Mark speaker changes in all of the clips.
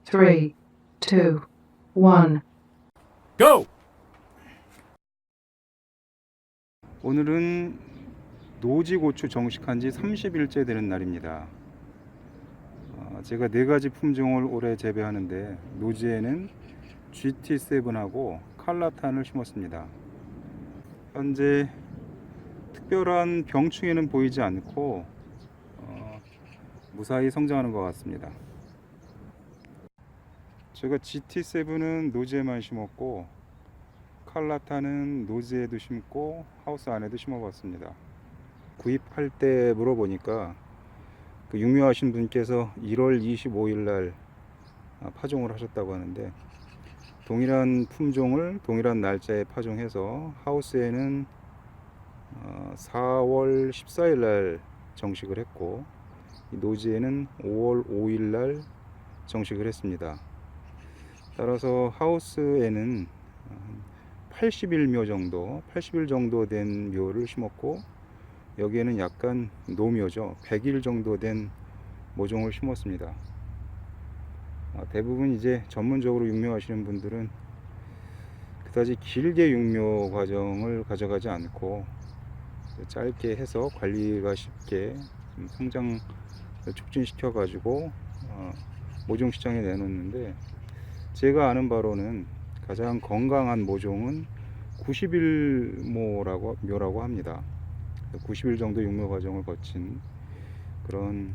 Speaker 1: 3, 2, 1.
Speaker 2: Go!
Speaker 3: 오늘은 노지고추 정식한 지 30일째 되는 날입니다. 제가 4가지 품종을 올해 재배하는데 노지에는 GT7하고 칼라탄을 심었습니다. 현재 특별한 병충해는 보이지 않고 무사히 성장하는 것 같습니다. 제가 GT7은 노지에만 심었고 칼라탄은 노지에도 심고 하우스 안에도 심어봤습니다. 구입할 때 물어보니까 그 육묘하신 분께서 1월 25일 날 파종을 하셨다고 하는데, 동일한 품종을 동일한 날짜에 파종해서 하우스에는 4월 14일 날 정식을 했고 노지에는 5월 5일 날 정식을 했습니다. 따라서 하우스에는 80일 정도 된 묘를 심었고, 여기에는 약간 노묘죠. 100일 정도 된 모종을 심었습니다. 대부분 이제 전문적으로 육묘하시는 분들은 그다지 길게 육묘 과정을 가져가지 않고 짧게 해서 관리가 쉽게 성장을 촉진시켜 가지고 모종 시장에 내놓는데, 제가 아는 바로는 가장 건강한 모종은 90일 묘라고 합니다. 90일 정도 육묘 과정을 거친 그런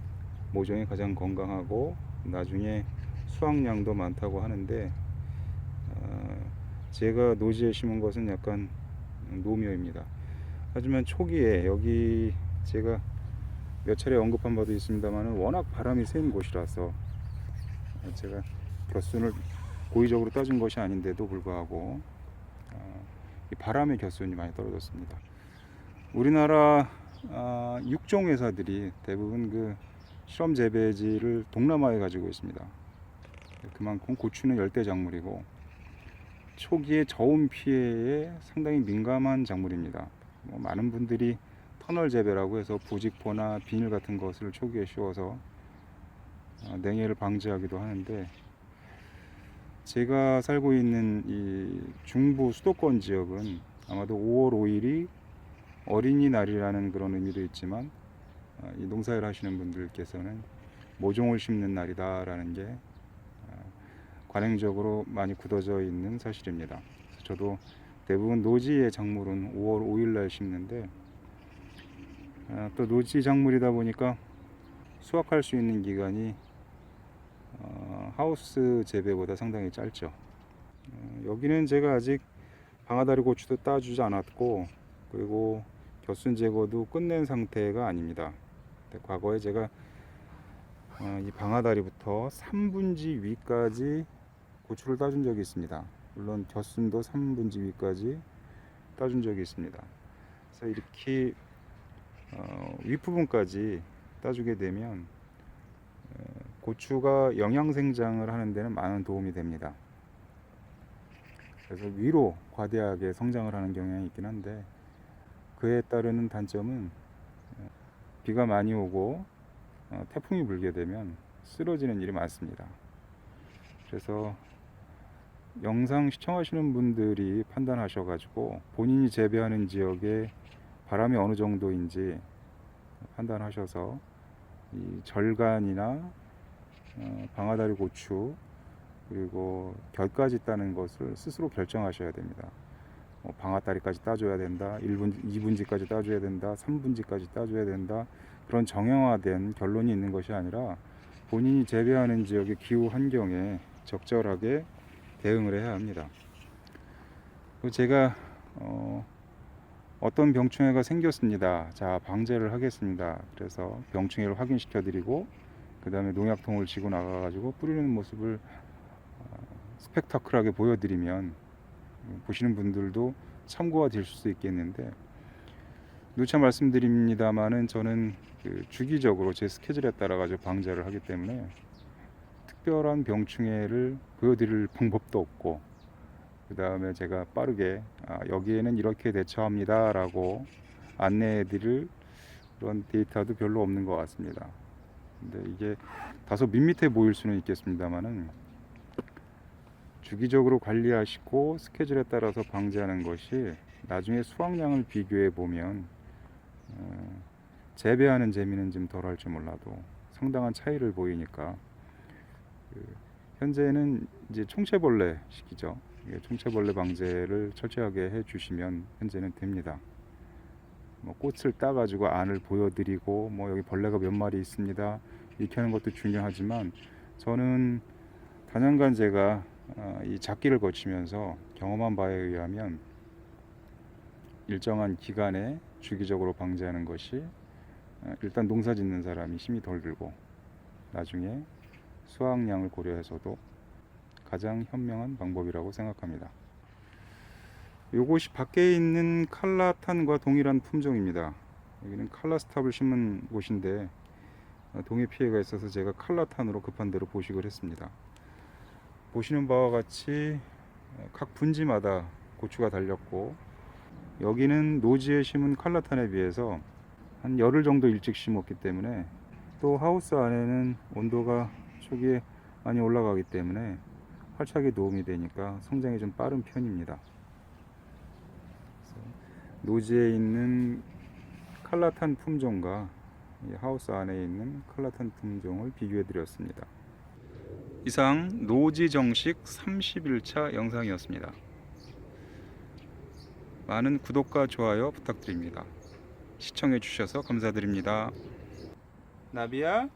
Speaker 3: 모종이 가장 건강하고 나중에 수확량도 많다고 하는데, 제가 노지에 심은 것은 약간 노묘입니다. 하지만 초기에 여기 제가 몇 차례 언급한 바도 있습니다만 워낙 바람이 센 곳이라서 제가 곁순을 고의적으로 따준 것이 아닌데도 불구하고 이 바람의 곁순이 많이 떨어졌습니다. 우리나라 육종 회사들이 대부분 그 실험 재배지를 동남아에 가지고 있습니다. 그만큼 고추는 열대 작물이고 초기에 저온 피해에 상당히 민감한 작물입니다. 많은 분들이 터널 재배라고 해서 부직포나 비닐 같은 것을 초기에 씌워서 냉해를 방지하기도 하는데, 제가 살고 있는 이 중부 수도권 지역은 아마도 5월 5일이 어린이날이라는 그런 의미도 있지만 이 농사를 하시는 분들께서는 모종을 심는 날이다라는 게 관행적으로 많이 굳어져 있는 사실입니다. 저도 대부분 노지의 작물은 5월 5일 날 심는데, 또 노지 작물이다 보니까 수확할 수 있는 기간이 하우스 재배보다 상당히 짧죠. 여기는 제가 아직 방아다리 고추도 따주지 않았고, 그리고 곁순 제거도 끝낸 상태가 아닙니다. 과거에 제가 이 방아다리부터 3분지 위까지 고추를 따준 적이 있습니다. 물론 곁순도 3분지 위까지 따준 적이 있습니다. 그래서 이렇게 윗부분까지 따주게 되면 고추가 영양생장을 하는 데는 많은 도움이 됩니다. 그래서 위로 과대하게 성장을 하는 경향이 있긴 한데, 그에 따르는 단점은 비가 많이 오고 태풍이 불게 되면 쓰러지는 일이 많습니다. 그래서 영상 시청하시는 분들이 판단하셔가지고 본인이 재배하는 지역에 바람이 어느 정도인지 판단하셔서 이 절간이나 방아다리 고추 그리고 결까지 따는 것을 스스로 결정하셔야 됩니다. 방아다리까지 따줘야 된다, 2분지까지 따줘야 된다, 3분지까지 따줘야 된다, 그런 정형화된 결론이 있는 것이 아니라 본인이 재배하는 지역의 기후 환경에 적절하게 대응을 해야 합니다. 제가 어떤 병충해가 생겼습니다. 자, 방제를 하겠습니다. 그래서 병충해를 확인시켜 드리고 그 다음에 농약통을 쥐고 나가 가지고 뿌리는 모습을 스펙타클하게 보여드리면 보시는 분들도 참고가 될 수 있겠는데, 누차 말씀드립니다만은 저는 주기적으로 제 스케줄에 따라 가지고 방제를 하기 때문에 특별한 병충해를 보여드릴 방법도 없고, 그 다음에 제가 빠르게 여기에는 이렇게 대처합니다 라고 안내해 드릴 그런 데이터도 별로 없는 것 같습니다. 근데 이게 다소 밋밋해 보일 수는 있겠습니다만은 주기적으로 관리하시고 스케줄에 따라서 방제하는 것이 나중에 수확량을 비교해 보면 재배하는 재미는 좀 덜할지 몰라도 상당한 차이를 보이니까 현재는 이제 총체벌레 시기죠. 총체벌레 방제를 철저하게 해주시면 현재는 됩니다. 뭐 꽃을 따가지고 안을 보여드리고 뭐 여기 벌레가 몇 마리 있습니다 이렇게 하는 것도 중요하지만 저는 다년간 제가 이 작기를 거치면서 경험한 바에 의하면 일정한 기간에 주기적으로 방제하는 것이 일단 농사 짓는 사람이 힘이 덜 들고 나중에 수확량을 고려해서도 가장 현명한 방법이라고 생각합니다. 요것이 밖에 있는 칼라탄과 동일한 품종입니다. 여기는 칼라스탑을 심은 곳인데 동해 피해가 있어서 제가 칼라탄으로 급한 대로 보식을 했습니다. 보시는 바와 같이 각 분지마다 고추가 달렸고 여기는 노지에 심은 칼라탄에 비해서 한 열흘 정도 일찍 심었기 때문에 또 하우스 안에는 온도가 초기에 많이 올라가기 때문에 활착에 도움이 되니까 성장이 좀 빠른 편입니다. 노지에 있는 칼라탄 품종과 하우스 안에 있는 칼라탄 품종을 비교해 드렸습니다. 이상 노지 정식 30일차 영상이었습니다. 많은 구독과 좋아요 부탁드립니다. 시청해 주셔서 감사드립니다. 나비야?